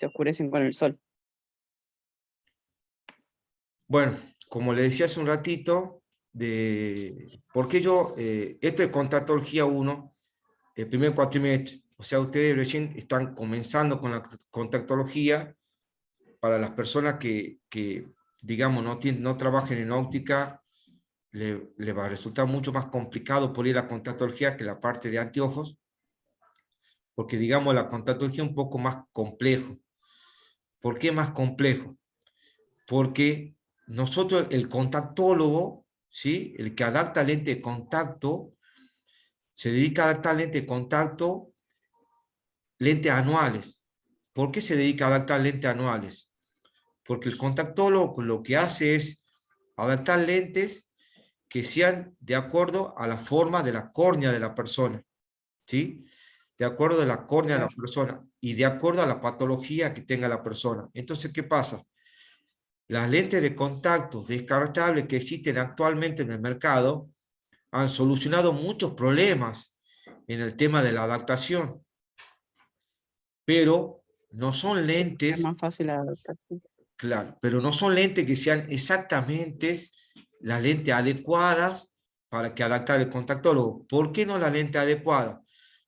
se oscurecen con el sol. Bueno, como le decía hace un ratito, ¿por qué yo, esto es contactología 1, el primer cuatrimestre, o sea, ustedes recién están comenzando con la contactología. Para las personas que digamos, no trabajen en óptica, le va a resultar mucho más complicado por ir a contactología que la parte de anteojos, porque digamos, la contactología es un poco más complejo. ¿Por qué más complejo? Porque nosotros, el contactólogo, ¿sí? El que adapta lente de contacto, se dedica a adaptar lente de contacto, lentes anuales. ¿Por qué se dedica a adaptar lentes anuales? Porque el contactólogo lo que hace es adaptar lentes que sean de acuerdo a la forma de la córnea de la persona, ¿sí? De acuerdo a la córnea de la persona y de acuerdo a la patología que tenga la persona. Entonces, ¿qué pasa? Las lentes de contacto descartables que existen actualmente en el mercado han solucionado muchos problemas en el tema de la adaptación, pero no son Es lentes, más fácil la adaptación. claro, pero no son lentes que sean exactamente las lentes adecuadas para que adaptar el contactólogo. ¿Por qué no la lente adecuada?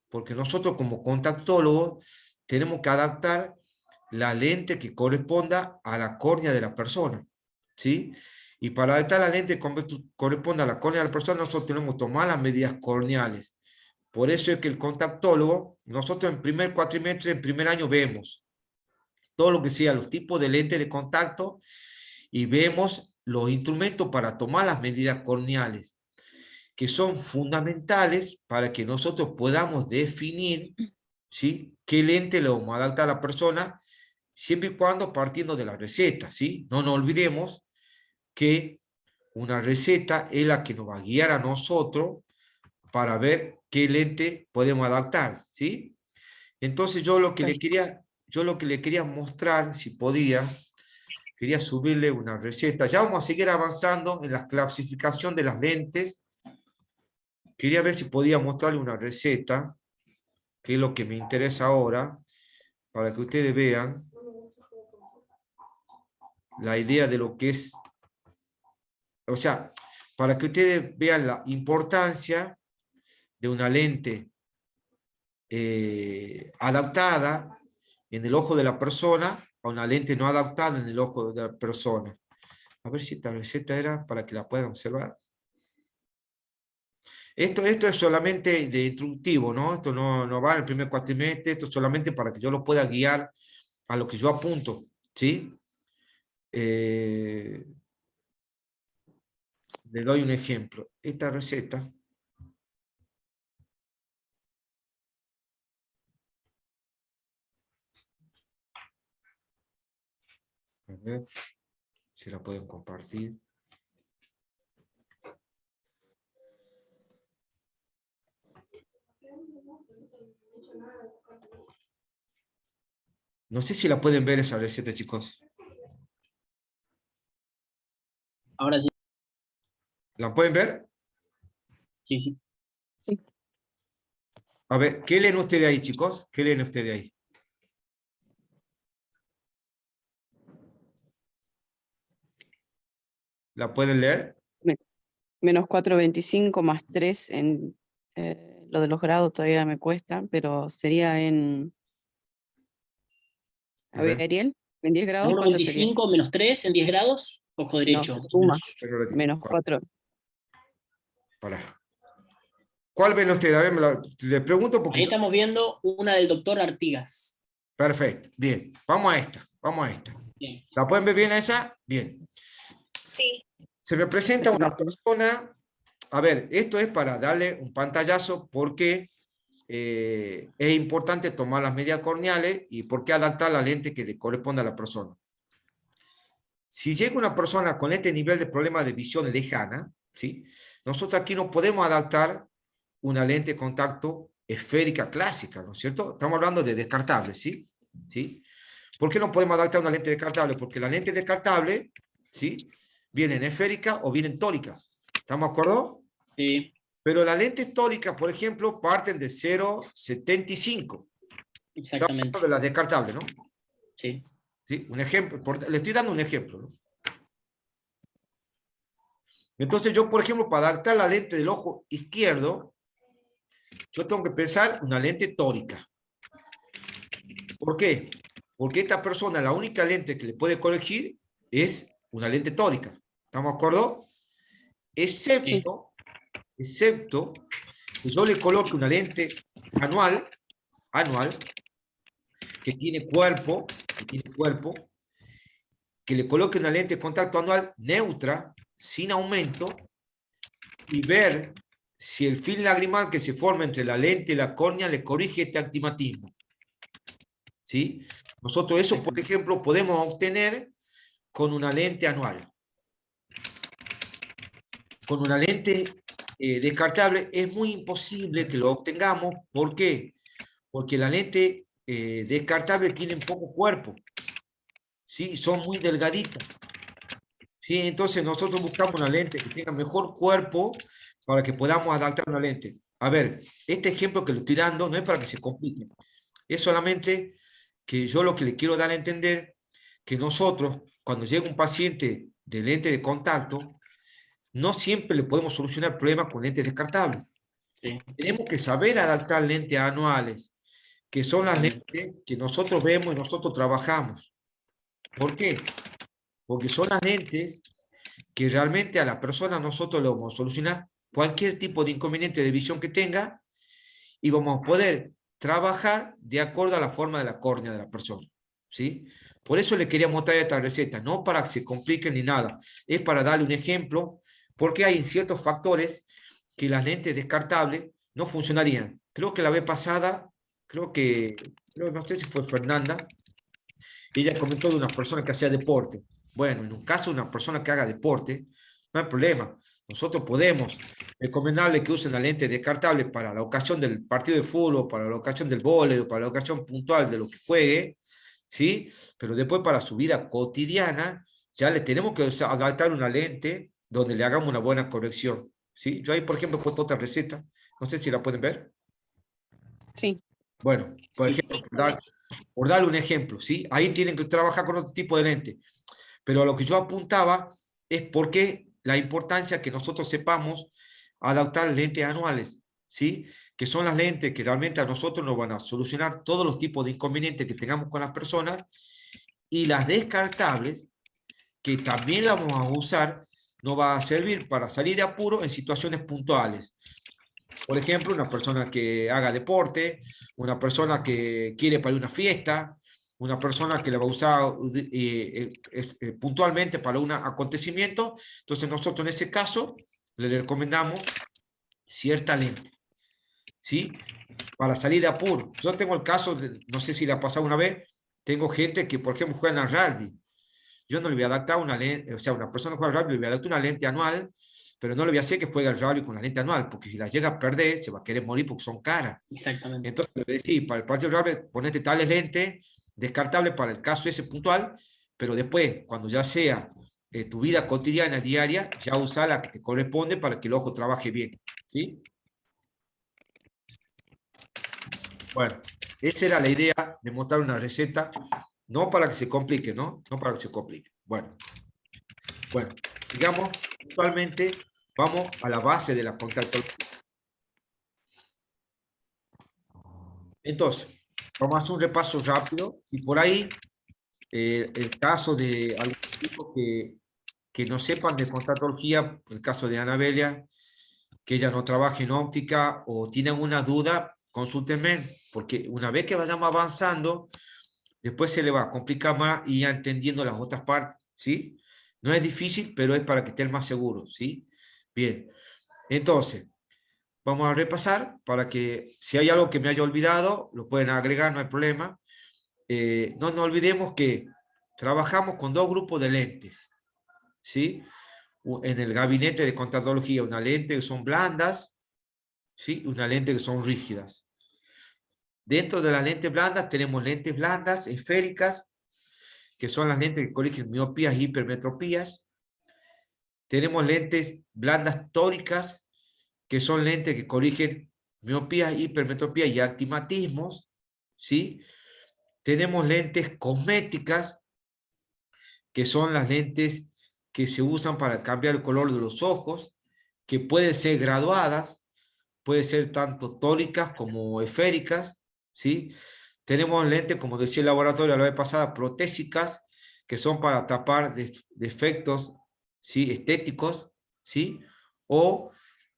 Porque nosotros como contactólogos tenemos que adaptar la lente que corresponda a la córnea de la persona, ¿sí? Y para adaptar la lente que corresponda a la córnea de la persona, nosotros tenemos que tomar las medidas corneales. Por eso es que el contactólogo, nosotros en primer cuatrimestre, en primer año vemos todo lo que sea los tipos de lentes de contacto y vemos los instrumentos para tomar las medidas corneales, que son fundamentales para que nosotros podamos definir, ¿sí?, qué lente le vamos a adaptar a la persona, siempre y cuando partiendo de la receta, ¿sí? No nos olvidemos que una receta es la que nos va a guiar a nosotros para ver qué lente podemos adaptar, ¿sí? Entonces yo lo que le quería mostrar, si podía, quería subirle una receta. Ya vamos a seguir avanzando en la clasificación de las lentes. Quería ver si podía mostrarle una receta, que es lo que me interesa ahora, para que ustedes vean la idea de lo que es, o sea, para que ustedes vean la importancia de una lente adaptada en el ojo de la persona a una lente no adaptada en el ojo de la persona. A ver si esta receta era para que la puedan observar. Esto es solamente de instructivo, ¿no? Esto no va en el primer cuatrimestre, esto es solamente para que yo lo pueda guiar a lo que yo apunto, ¿sí? Le doy un ejemplo. Esta receta, a ver si la pueden compartir. No sé si la pueden ver esa receta, chicos. Ahora sí. ¿La pueden ver? Sí, sí. A ver, ¿qué leen ustedes ahí, chicos? ¿Qué leen ustedes ahí? ¿La pueden leer? Menos 4,25 más 3 en lo de los grados todavía me cuesta, pero sería en... A ver, Ariel, en 10 grados, ¿cuánto sería? 1,25 menos 3 en 10 grados, ojo No, derecho. se suma. Menos 4. Para. ¿Cuál ven ustedes? A ver, le pregunto porque... Ahí estamos viendo una del doctor Artigas. Perfecto, bien. Vamos a esta, vamos a esta. Bien. ¿La pueden ver bien esa? Bien. Sí. Se me presenta una persona... A ver, esto es para darle un pantallazo porque es importante tomar las medidas corneales y por qué adaptar la lente que le corresponde a la persona. Si llega una persona con este nivel de problema de visión lejana, ¿sí?, nosotros aquí no podemos adaptar una lente de contacto esférica clásica, ¿no es cierto? Estamos hablando de descartables, ¿sí? ¿Sí? ¿Por qué no podemos adaptar una lente descartable? Porque las lentes descartables, ¿sí?, vienen esféricas o vienen tóricas. ¿Estamos de acuerdo? Sí. Pero las lentes tóricas, por ejemplo, parten de 0,75. Exactamente. Estamos hablando de las descartables, ¿no? Sí. ¿Sí? Un ejemplo, le estoy dando un ejemplo, ¿no? Entonces yo, por ejemplo, para adaptar la lente del ojo izquierdo, yo tengo que pensar una lente tórica. ¿Por qué? Porque esta persona, la única lente que le puede corregir es una lente tórica. ¿Estamos de acuerdo? Excepto que yo le coloque una lente anual, que tiene cuerpo, que le coloque una lente de contacto anual neutra, sin aumento, y ver si el film lagrimal que se forma entre la lente y la córnea le corrige este astigmatismo. ¿Sí? Nosotros eso, por ejemplo, podemos obtener con una lente anual. Con una lente descartable es muy imposible que lo obtengamos. ¿Por qué? Porque la lente descartable tiene poco cuerpo. ¿Sí? Son muy delgaditas. ¿Sí? Entonces nosotros buscamos una lente que tenga mejor cuerpo para que podamos adaptar una lente. A ver, este ejemplo que le estoy dando no es para que se complique. Es solamente que yo lo que le quiero dar a entender que nosotros, cuando llega un paciente de lente de contacto, no siempre le podemos solucionar problemas con lentes descartables. Sí. Tenemos que saber adaptar lentes anuales, que son las lentes que nosotros vemos y nosotros trabajamos. ¿Por qué? Porque son las lentes que realmente a la persona nosotros le vamos a solucionar cualquier tipo de inconveniente de visión que tenga y vamos a poder trabajar de acuerdo a la forma de la córnea de la persona. ¿Sí? Por eso le quería mostrar esta receta, no para que se complique ni nada, es para darle un ejemplo, porque hay ciertos factores que las lentes descartables no funcionarían. Creo que la vez pasada, no sé si fue Fernanda, ella comentó de una persona que hacía deporte. Bueno, en un caso de una persona que haga deporte, no hay problema. Nosotros podemos recomendarle que usen la lente descartable para la ocasión del partido de fútbol, para la ocasión del vóley, para la ocasión puntual de lo que juegue, ¿sí? Pero después para su vida cotidiana, ya le tenemos que adaptar una lente donde le hagamos una buena corrección, ¿sí? Yo ahí, por ejemplo, he puesto otra receta, no sé si la pueden ver. Sí. Bueno, por ejemplo, por darle un ejemplo, ¿sí? Ahí tienen que trabajar con otro tipo de lente. Pero a lo que yo apuntaba es por qué la importancia que nosotros sepamos adaptar lentes anuales, ¿sí? Que son las lentes que realmente a nosotros nos van a solucionar todos los tipos de inconvenientes que tengamos con las personas, y las descartables, que también las vamos a usar, nos va a servir para salir de apuro en situaciones puntuales. Por ejemplo, una persona que haga deporte, una persona que quiere para una fiesta, una persona que la va a usar puntualmente para un acontecimiento. Entonces nosotros en ese caso le recomendamos cierta lente, ¿sí? Para salir de apuro. Yo tengo el caso, no sé si le ha pasado una vez, tengo gente que, por ejemplo, juega en rugby. Yo no le voy a adaptar una lente, o sea, una persona que juega rugby le voy a adaptar una lente anual, pero no le voy a hacer que juegue al rugby con la lente anual, porque si la llega a perder, se va a querer morir porque son caras. Exactamente. Entonces, le voy a decir, para el partido de rugby, ponete tales lentes, descartable para el caso ese puntual, pero después, cuando ya sea tu vida cotidiana, diaria, ya usa la que te corresponde para que el ojo trabaje bien, ¿sí? Bueno, esa era la idea de mostrar una receta, no para que se complique, ¿no? No para que se complique. Bueno, digamos, actualmente vamos a la base de la contactología. Entonces, vamos a hacer un repaso rápido. Si por ahí, el caso de algunos chicos que no sepan de contactología, el caso de Anabelia, que ella no trabaja en óptica o tienen una duda, consúltenme, porque una vez que vayamos avanzando, después se le va a complicar más y ya entendiendo las otras partes, ¿sí? No es difícil, pero es para que estén más seguros, ¿sí? Bien, entonces, vamos a repasar para que si hay algo que me haya olvidado, lo pueden agregar, no hay problema. No nos olvidemos que trabajamos con dos grupos de lentes, ¿sí? En el gabinete de contactología, una lente que son blandas, ¿sí? Una lente que son rígidas. Dentro de las lentes blandas tenemos lentes blandas, esféricas, que son las lentes que corrigen miopías y hipermetropías. Tenemos lentes blandas tóricas, que son lentes que corrigen miopías, hipermetropías y astigmatismos, ¿sí? tenemos lentes cosméticas, que son las lentes que se usan para cambiar el color de los ojos, que pueden ser graduadas, puede ser tanto tóricas como esféricas, ¿sí? Tenemos lentes, como decía el laboratorio la vez pasada, protésicas, que son para tapar defectos, ¿sí? Estéticos, ¿sí? O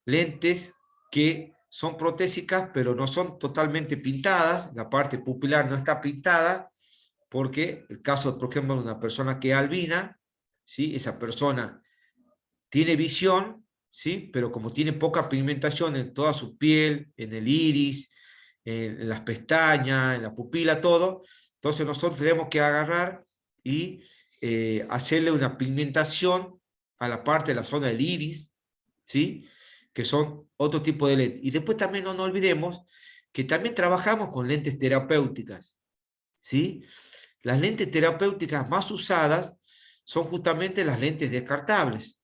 lentes que son protésicas, pero no son totalmente pintadas, la parte pupilar no está pintada, porque el caso, por ejemplo, de una persona que es albina, ¿sí? Esa persona tiene visión, ¿sí? Pero como tiene poca pigmentación en toda su piel, en el iris, en las pestañas, en la pupila, todo, entonces nosotros tenemos que agarrar y hacerle una pigmentación a la parte de la zona del iris, ¿sí? Que son otro tipo de lentes. Y después también no nos olvidemos que también trabajamos con lentes terapéuticas, ¿sí? Las lentes terapéuticas más usadas son justamente las lentes descartables.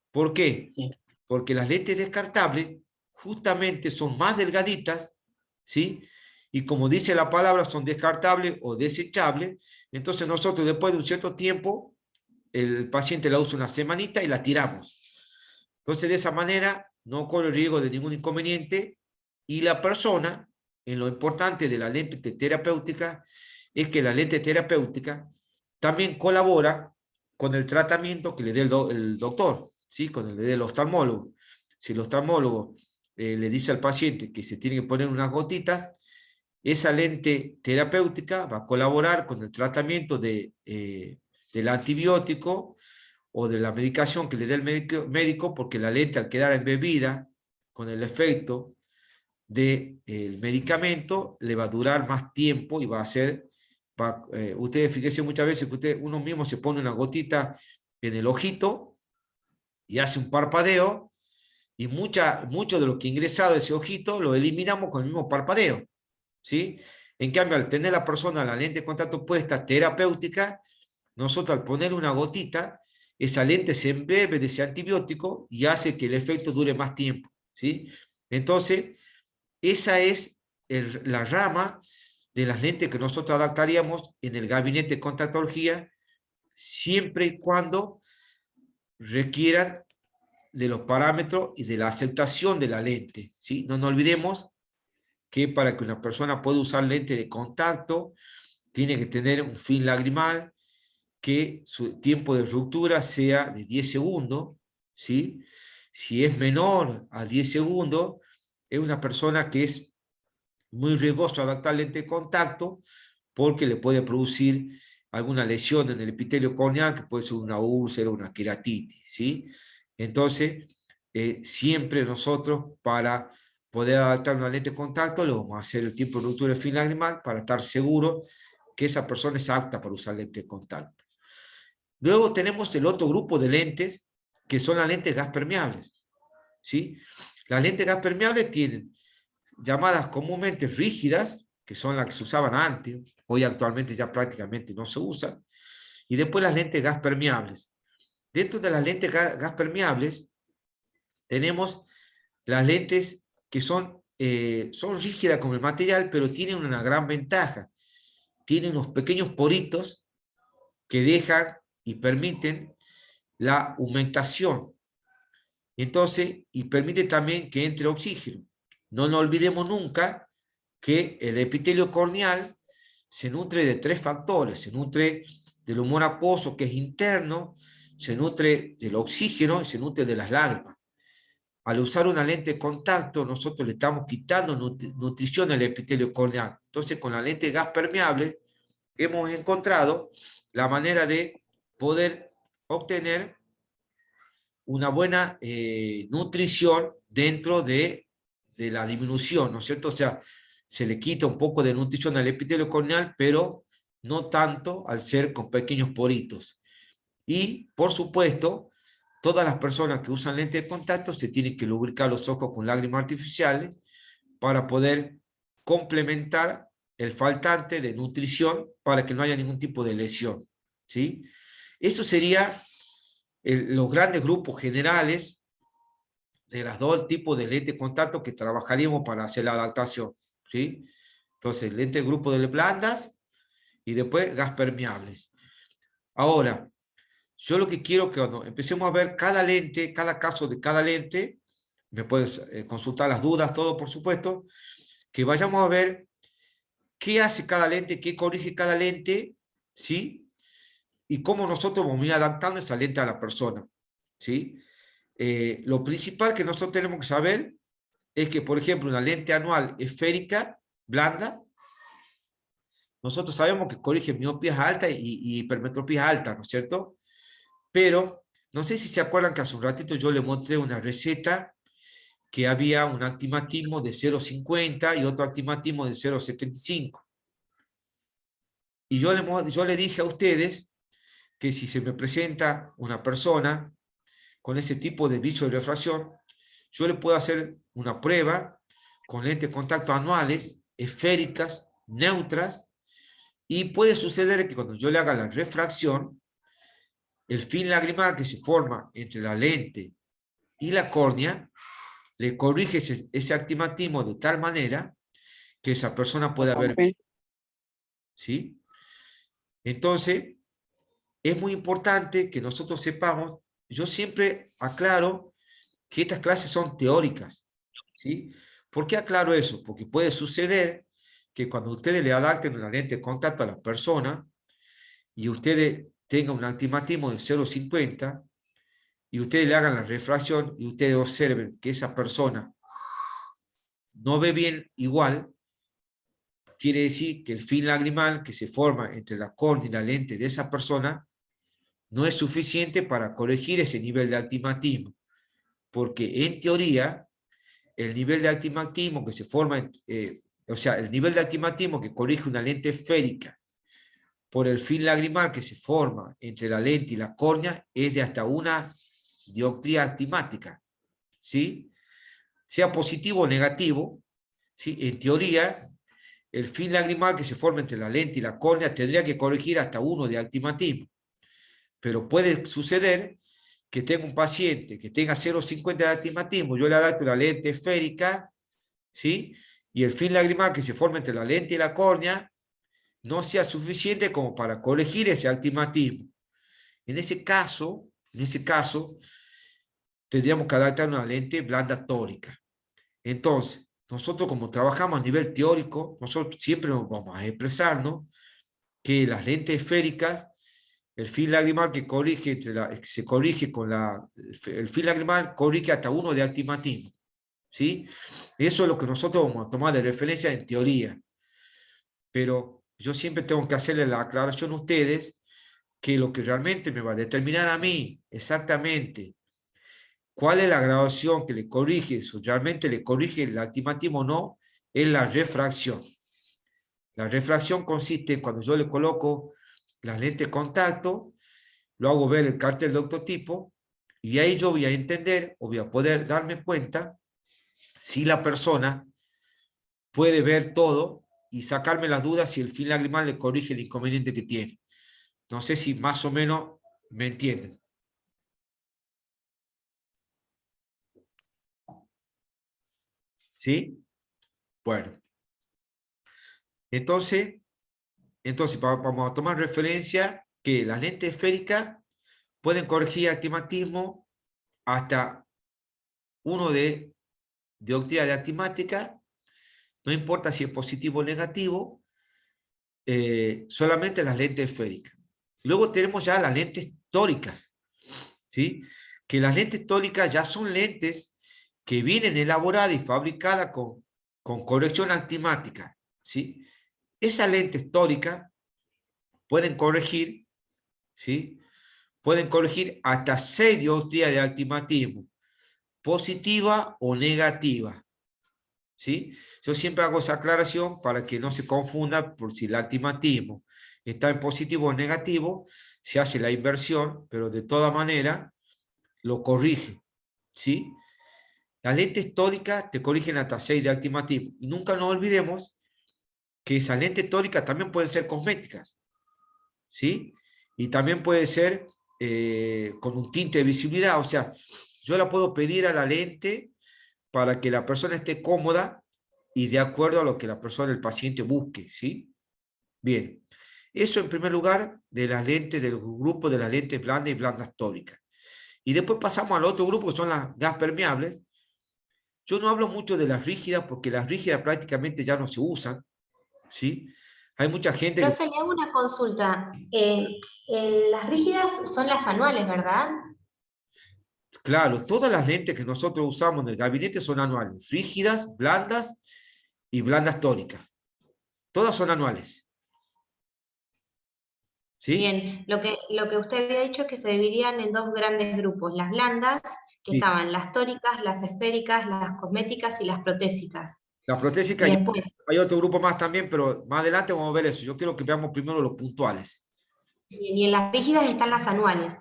¿Por qué? Sí. Porque las lentes descartables justamente son más delgaditas, ¿sí? Y como dice la palabra, son descartables o desechables. Entonces nosotros después de un cierto tiempo, el paciente la usa una semanita y la tiramos. Entonces de esa manera no corre riesgo de ningún inconveniente y la persona, en lo importante de la lente terapéutica, es que la lente terapéutica también colabora con el tratamiento que le dé el doctor, ¿sí? Con el del oftalmólogo. Si el oftalmólogo le dice al paciente que se tiene que poner unas gotitas, esa lente terapéutica va a colaborar con el tratamiento del antibiótico o de la medicación que le dé el médico, porque la lente al quedar embebida con el efecto del medicamento le va a durar más tiempo y va a ser, ustedes fíjense muchas veces que uno mismo se pone una gotita en el ojito y hace un parpadeo y mucho de lo que ha ingresado ese ojito lo eliminamos con el mismo parpadeo, ¿sí? En cambio, al tener la persona la lente de contacto puesta terapéutica, nosotros al poner una gotita, esa lente se embebe de ese antibiótico y hace que el efecto dure más tiempo, ¿sí? Entonces, esa es la rama de las lentes que nosotros adaptaríamos en el gabinete de contactología, siempre y cuando requieran de los parámetros y de la aceptación de la lente, ¿sí? No nos olvidemos que para que una persona pueda usar lente de contacto, tiene que tener un film lagrimal, que su tiempo de ruptura sea de 10 segundos, ¿sí? Si es menor a 10 segundos, es una persona que es muy riesgoso adaptar lente de contacto porque le puede producir alguna lesión en el epitelio corneal, que puede ser una úlcera, una queratitis, ¿sí? Entonces, siempre nosotros para poder adaptar una lente de contacto, lo vamos a hacer el tiempo de ruptura del film lagrimal para estar seguro que esa persona es apta para usar lente de contacto. Luego tenemos el otro grupo de lentes, que son las lentes gas permeables, ¿sí? Las lentes gas permeables tienen llamadas comúnmente rígidas, que son las que se usaban antes, hoy actualmente ya prácticamente no se usan, y después las lentes gas permeables. Dentro de las lentes gas permeables tenemos las lentes que son rígidas como el material, pero tienen una gran ventaja. Tienen unos pequeños poritos que dejan y permiten la humectación. Entonces, y permite también que entre oxígeno. No nos olvidemos nunca que el epitelio corneal se nutre de 3 factores. Se nutre del humor acuoso, que es interno, se nutre del oxígeno y se nutre de las lágrimas. Al usar una lente de contacto, nosotros le estamos quitando nutrición al epitelio corneal. Entonces, con la lente de gas permeable, hemos encontrado la manera de poder obtener una buena nutrición dentro de la disminución, ¿no es cierto? O sea, se le quita un poco de nutrición al epitelio corneal, pero no tanto al ser con pequeños poritos. Y, por supuesto, todas las personas que usan lente de contacto se tienen que lubricar los ojos con lágrimas artificiales para poder complementar el faltante de nutrición para que no haya ningún tipo de lesión, ¿sí? Eso sería los grandes grupos generales de los dos tipos de lentes de contacto que trabajaríamos para hacer la adaptación, ¿sí? Entonces, lentes grupo de blandas, y después gas permeables. Ahora, yo lo que quiero que cuando empecemos a ver cada lente, cada caso de cada lente, me puedes consultar las dudas, todo por supuesto, que vayamos a ver qué hace cada lente, qué corrige cada lente, ¿sí? Y cómo nosotros vamos a ir adaptando esa lente a la persona, ¿sí? Lo principal que nosotros tenemos que saber es que, por ejemplo, una lente anual esférica, blanda, nosotros sabemos que corrige miopías altas y hipermetropías altas, ¿no es cierto? Pero, no sé si se acuerdan que hace un ratito yo le mostré una receta que había un astigmatismo de 0,50 y otro astigmatismo de 0,75. Y yo le dije a ustedes que si se me presenta una persona con ese tipo de bicho de refracción, yo le puedo hacer una prueba con lentes de contacto anuales, esféricas, neutras, y puede suceder que cuando yo le haga la refracción, el film lagrimal que se forma entre la lente y la córnea, le corrige ese astigmatismo de tal manera que esa persona pueda ver bien, ¿sí? Entonces, es muy importante que nosotros sepamos, yo siempre aclaro que estas clases son teóricas, ¿sí? ¿Por qué aclaro eso? Porque puede suceder que cuando ustedes le adapten una lente de contacto a la persona y ustedes tengan un astigmatismo de 0,50 y ustedes le hagan la refracción y ustedes observen que esa persona no ve bien igual, quiere decir que el film lagrimal que se forma entre la córnea y la lente de esa persona no es suficiente para corregir ese nivel de astigmatismo, porque en teoría el nivel de astigmatismo que se forma, o sea, el nivel de astigmatismo que corrige una lente esférica por el film lagrimal que se forma entre la lente y la córnea es de hasta una dioptría astigmática, ¿sí? Sea positivo o negativo, ¿sí? En teoría, el film lagrimal que se forma entre la lente y la córnea tendría que corregir hasta 1 de astigmatismo. Pero puede suceder que tenga un paciente que tenga 0,50 de astigmatismo, yo le adapto la lente esférica, ¿sí? Y el film lagrimal que se forma entre la lente y la córnea no sea suficiente como para corregir ese astigmatismo. En ese caso, tendríamos que adaptar una lente blanda tórica. Entonces, nosotros como trabajamos a nivel teórico, nosotros siempre nos vamos a expresarnos que las lentes esféricas, el film lagrimal que corrige se corrige con el film lagrimal corrige hasta 1 de astigmatismo, ¿sí? Eso es lo que nosotros vamos a tomar de referencia en teoría. Pero yo siempre tengo que hacerle la aclaración a ustedes que lo que realmente me va a determinar a mí exactamente cuál es la graduación que le corrige, si realmente le corrige el astigmatismo o no, es la refracción. La refracción consiste en cuando yo le coloco las lentes de contacto, lo hago ver el cartel de octotipo, y ahí yo voy a entender o voy a poder darme cuenta si la persona puede ver todo y sacarme las dudas si el film lagrimal le corrige el inconveniente que tiene. No sé si más o menos me entienden. ¿Sí? Bueno. Entonces vamos a tomar referencia que las lentes esféricas pueden corregir astigmatismo hasta 1 de dioptría de astigmática, no importa si es positivo o negativo, solamente las lentes esféricas. Luego tenemos ya las lentes tóricas, ¿sí? Que las lentes tóricas ya son lentes que vienen elaboradas y fabricadas con corrección astigmática, ¿sí? Esas lentes tóricas pueden corregir, ¿sí? Pueden corregir hasta 6 dioptrías de astigmatismo, positiva o negativa, ¿sí? Yo siempre hago esa aclaración para que no se confunda por si el astigmatismo está en positivo o negativo, se hace la inversión, pero de toda manera lo corrige, ¿sí? Las lentes tóricas te corrigen hasta 6 de astigmatismo. Y nunca nos olvidemos que esas lentes tóricas también pueden ser cosméticas, ¿sí? Y también puede ser con un tinte de visibilidad, o sea, yo la puedo pedir a la lente para que la persona esté cómoda y de acuerdo a lo que la persona, el paciente busque, ¿sí? Bien, Eso en primer lugar de las lentes, del grupo de las lentes blandas y blandas tóricas. Y después pasamos al otro grupo que son las gas permeables. Yo no hablo mucho de las rígidas porque las rígidas prácticamente ya no se usan, ¿sí? Hay mucha gente que... Profe, le hago una consulta. Las rígidas son las anuales, ¿verdad? Claro, todas las lentes que nosotros usamos en el gabinete son anuales, rígidas, blandas y blandas tóricas. Todas son anuales. ¿Sí? Bien, lo que usted había dicho es que se dividían en dos grandes grupos, las blandas, que Sí. estaban las tóricas, las esféricas, las cosméticas y las protésicas. La protésica, Y después, hay otro grupo más también, pero más adelante vamos a ver eso. Yo quiero que veamos primero los puntuales. bien, y en las rígidas están las anuales.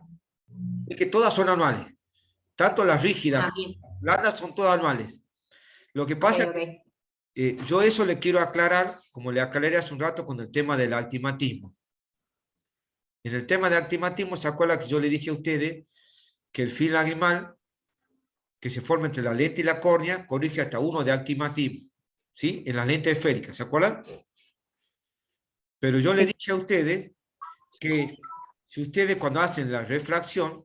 Es que todas son anuales. Tanto las rígidas Ah, bien. como las blandas son todas anuales. Lo que Ok, pasa es ok. que yo eso le quiero aclarar, como le aclaré hace un rato con el tema del astigmatismo. En el tema del astigmatismo, ¿se acuerda que yo le dije a ustedes que el film lagrimal que se forma entre la lente y la córnea corrige hasta 1 de astigmatismo? ¿Sí? En las lentes esféricas, ¿se acuerdan? Pero yo le Sí. dije a ustedes que si ustedes cuando hacen la refracción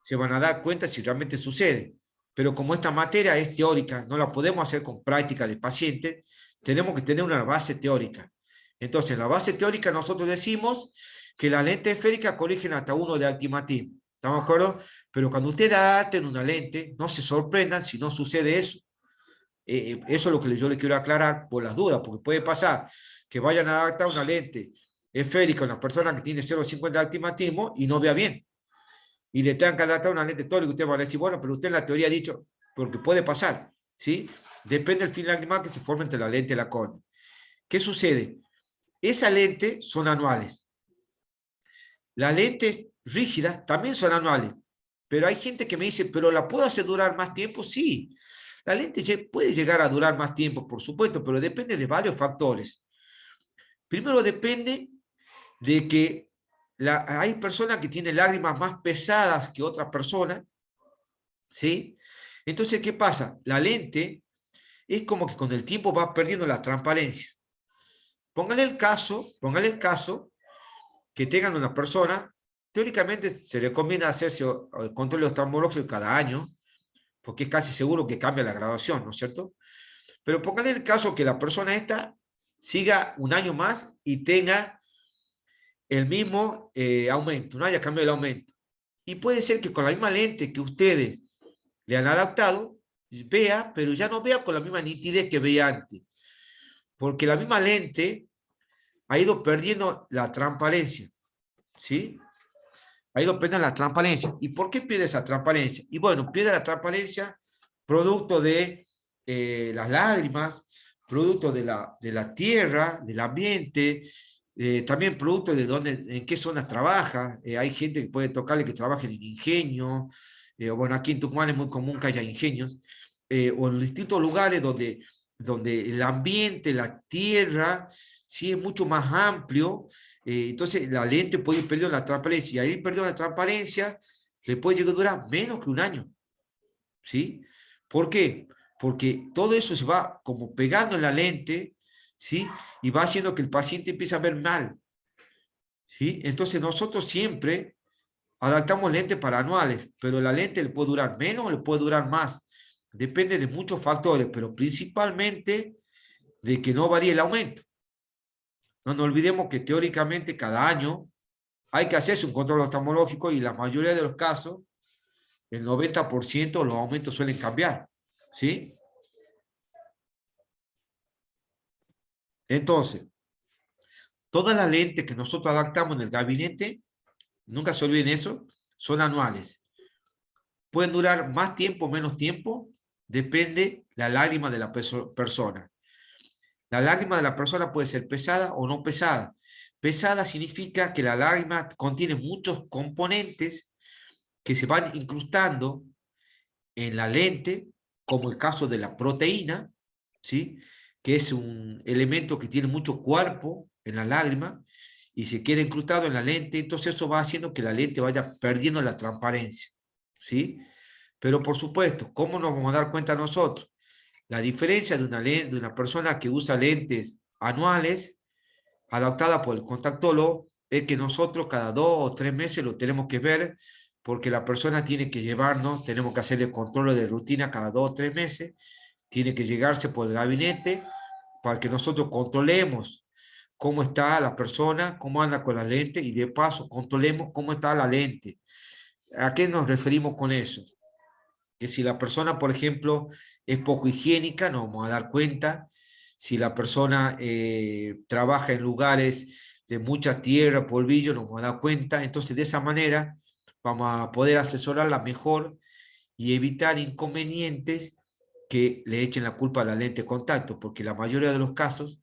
se van a dar cuenta si realmente sucede. Pero como esta materia es teórica, no la podemos hacer con práctica de paciente, tenemos que tener una base teórica. Entonces, en la base teórica nosotros decimos que las lentes esféricas corrigen hasta 1 de astigmatismo. ¿Estamos de acuerdo? Pero cuando ustedes adapten una lente, no se sorprendan si no sucede eso. Eso es lo que yo le quiero aclarar por las dudas, porque puede pasar que vayan a adaptar una lente esférica a una persona que tiene 0,50 de astigmatismo y no vea bien. Y le tengan que adaptar una lente tórica, usted va a decir, bueno, pero usted en la teoría ha dicho, porque puede pasar, ¿sí? Depende del film lagrimal que se forme entre la lente y la córnea. ¿Qué sucede? Esas lentes son anuales. Las lentes rígidas también son anuales, pero hay gente que me dice, ¿pero la puedo hacer durar más tiempo? Sí, la lente puede llegar a durar más tiempo, por supuesto, pero depende de varios factores. Primero depende de que hay personas que tienen lágrimas más pesadas que otras personas, ¿sí? Entonces, ¿qué pasa? La lente es como que con el tiempo va perdiendo la transparencia. Póngale el caso que tengan una persona, teóricamente se recomienda hacerse el control oftalmológico cada año, porque es casi seguro que cambia la graduación, ¿no es cierto? Pero póngale el caso que la persona esta siga un año más y tenga el mismo aumento, no haya cambio del aumento. Y puede ser que con la misma lente que ustedes le han adaptado, vea, pero ya no vea con la misma nitidez que veía antes. Porque la misma lente ha ido perdiendo la transparencia, ¿sí? Ha ido perdiendo la transparencia. ¿Y por qué pierde esa transparencia? Y bueno, pierde la transparencia producto de las lágrimas, producto de la tierra, del ambiente, también producto de en qué zonas trabaja. Hay gente que puede tocarle que trabaje en ingenio, bueno, aquí en Tucumán es muy común que haya ingenios, o en distintos lugares donde el ambiente, la tierra, sí es mucho más amplio. Entonces la lente puede ir perdiendo la transparencia, y ahí perdiendo la transparencia le puede llegar a durar menos que un año, ¿sí? ¿Por qué? Porque todo eso se va como pegando en la lente, ¿sí? Y va haciendo que el paciente empiece a ver mal, ¿sí? Entonces nosotros siempre adaptamos lentes para anuales, pero la lente le puede durar menos o le puede durar más. Depende de muchos factores, pero principalmente de que no varíe el aumento. No nos olvidemos que teóricamente cada año hay que hacerse un control oftalmológico y la mayoría de los casos, el 90% los aumentos suelen cambiar, ¿sí? Entonces, todas las lentes que nosotros adaptamos en el gabinete, nunca se olviden eso, son anuales. Pueden durar más tiempo o menos tiempo, depende la lágrima de la persona. La lágrima de la persona puede ser pesada o no pesada. Pesada significa que la lágrima contiene muchos componentes que se van incrustando en la lente, como el caso de la proteína, ¿sí? Que es un elemento que tiene mucho cuerpo en la lágrima y se queda incrustado en la lente, entonces eso va haciendo que la lente vaya perdiendo la transparencia, ¿sí? Pero por supuesto, ¿cómo nos vamos a dar cuenta nosotros? La diferencia de una persona que usa lentes anuales adaptada por el contactólogo es que nosotros cada 2 o 3 meses lo tenemos que ver, porque la persona tiene que llevarnos, tenemos que hacerle control de rutina cada 2 o 3 meses, tiene que llegarse por el gabinete para que nosotros controlemos cómo está la persona, cómo anda con la lente y de paso controlemos cómo está la lente. ¿A qué nos referimos con eso? Que si la persona, por ejemplo, es poco higiénica, nos vamos a dar cuenta. Si la persona trabaja en lugares de mucha tierra, polvillo, nos vamos a dar cuenta. Entonces, de esa manera, vamos a poder asesorarla mejor y evitar inconvenientes que le echen la culpa a la lente de contacto, porque la mayoría de los casos,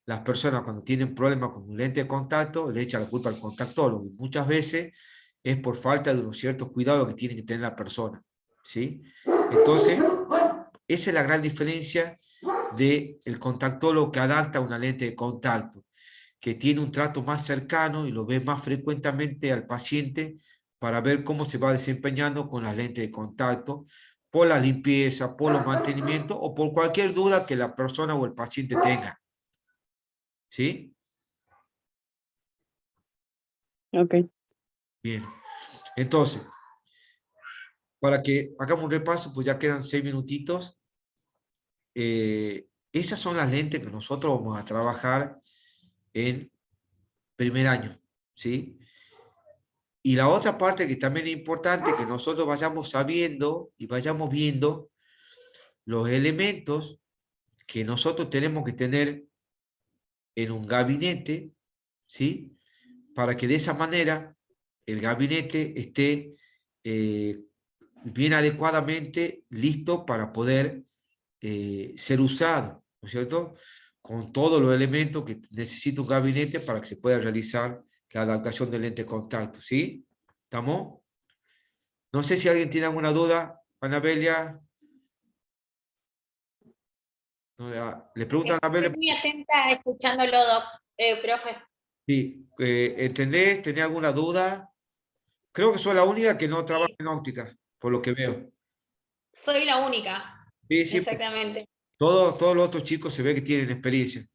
las personas cuando tienen problemas con un lente de contacto, le echan la culpa al contactólogo. Y muchas veces es por falta de unos ciertos cuidados que tiene que tener la persona, ¿sí? Entonces, esa es la gran diferencia del contactólogo que adapta una lente de contacto, que tiene un trato más cercano y lo ve más frecuentemente al paciente para ver cómo se va desempeñando con la lente de contacto, por la limpieza, por los mantenimientos o por cualquier duda que la persona o el paciente tenga. ¿Sí? Ok. Bien. Entonces, para que hagamos un repaso, pues ya quedan 6 minutitos. Esas son las lentes que nosotros vamos a trabajar en primer año, ¿sí? Y la otra parte que también es importante, que nosotros vayamos sabiendo y vayamos viendo los elementos que nosotros tenemos que tener en un gabinete, ¿sí? Para que de esa manera el gabinete esté bien adecuadamente listo para poder ser usado, ¿no es cierto? Con todos los elementos que necesita un gabinete para que se pueda realizar la adaptación del lente de contacto, ¿sí? ¿Estamos? No sé si alguien tiene alguna duda, Anabelia. No, le preguntan a Anabelia. Estoy muy atenta escuchándolo, profe. Sí, ¿entendés? ¿Tenés alguna duda? Creo que soy la única que no trabaja en óptica, por lo que veo. Soy la única. Sí, sí, Exactamente. todos los otros chicos se ve que tienen experiencia.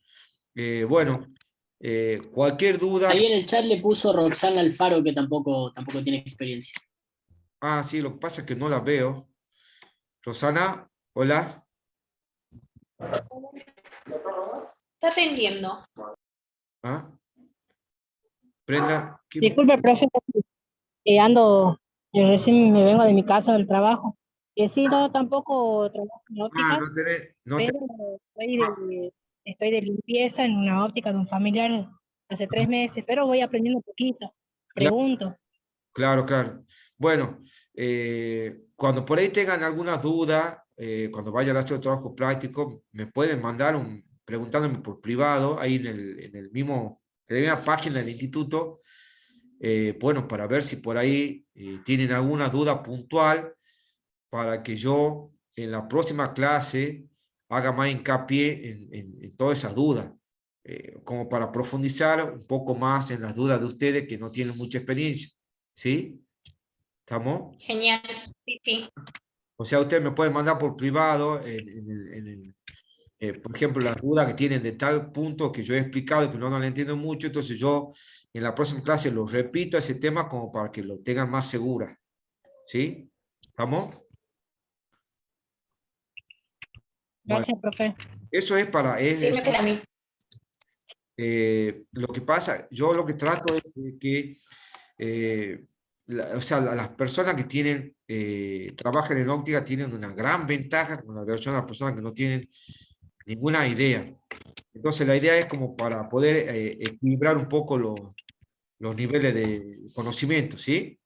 Bueno, cualquier duda. Ahí en el chat le puso Roxana Alfaro, que tampoco tiene experiencia. Ah, sí, lo que pasa es que no la veo. Rosana, hola. Está atendiendo. ¿Ah? Brenda. Disculpe, profe, ando, recién me vengo de mi casa del trabajo. Sí, no, tampoco trabajo en óptica, no tenés, pero estoy de limpieza en una óptica de un familiar hace 3 meses, pero voy aprendiendo un poquito. Pregunto. Claro. Bueno, cuando por ahí tengan alguna duda, cuando vayan a hacer trabajo práctico, me pueden mandar preguntándome por privado, ahí en la misma página del instituto, bueno, para ver si por ahí tienen alguna duda puntual, para que yo en la próxima clase haga más hincapié en todas esas dudas, como para profundizar un poco más en las dudas de ustedes que no tienen mucha experiencia. ¿Sí? ¿Estamos? Genial. Sí, sí. O sea, ustedes me pueden mandar por privado, por ejemplo, las dudas que tienen de tal punto que yo he explicado y que no lo entiendo mucho, entonces yo en la próxima clase lo repito ese tema como para que lo tengan más segura. ¿Sí? ¿Estamos? Gracias, Bueno, profe. eso es para... Sí, me queda a mí. Lo que pasa, yo lo que trato es de que o sea, las personas que tienen, trabajan en óptica tienen una gran ventaja con relación a las personas que no tienen ninguna idea. Entonces la idea es como para poder equilibrar un poco los niveles de conocimiento, ¿sí?